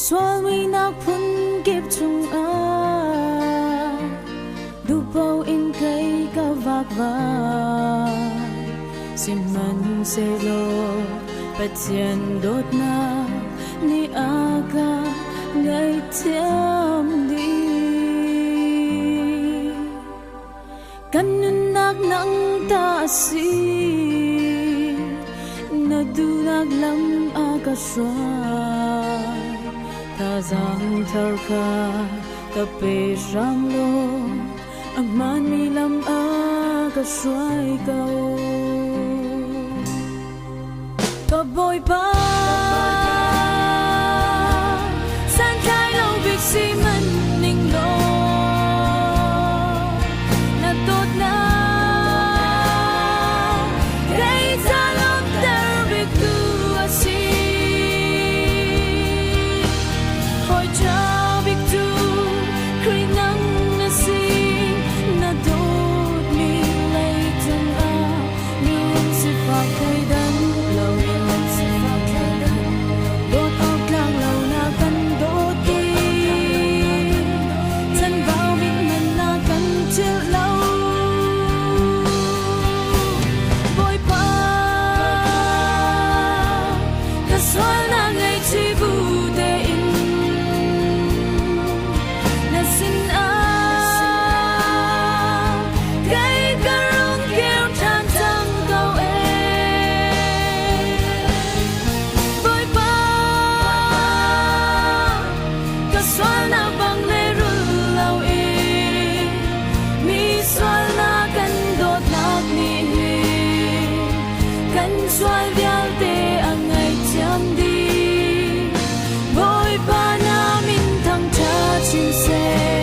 Swami nak phun kịp chung du bao in cây cao vạc vàng sim man se lo patien đốt na ni aga ngày thiam đi kan nak nang ta si na du nak lam aga shwa ta giang thar kha ta pe ram lo aman mi lam aga shwai cao có bồi ba san khai lâu việc si man ning lo na tốt na gây ra lòng ta việc tu asi hồi cha việc tu khi nắng na si na tốt mi lấy chân a nhưng sẽ phải thay đắng lâu xoay vial te ang ngày chăm đi bồi ba na min thăng cha chia sẻ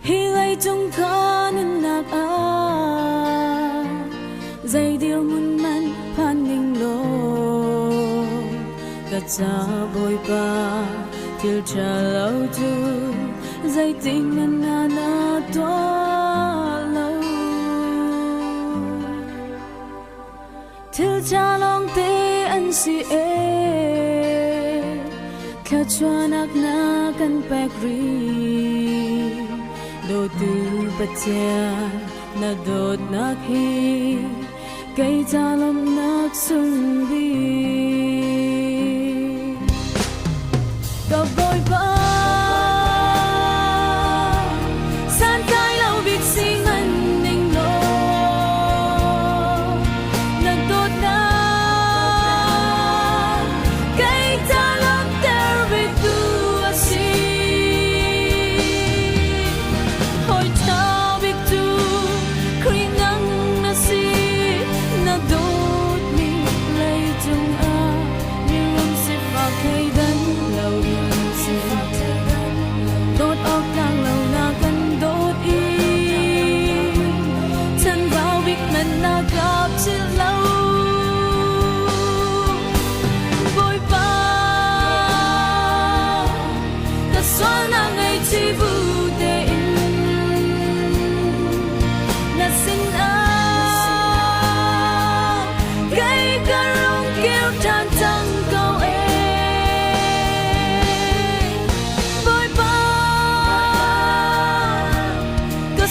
hilay tung kanan nak zay dir mun man paning lo katsa boy pa til cha lâu tu zay ting na na to lâu til cha long te an si kha chua nak na kan pek ri do tu patia na dot nak hi cây cha lom nak sung bi có bồi ba san kai lâu việc si man ning lo na dot na cây cha lom ter vi tu asi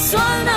Swallow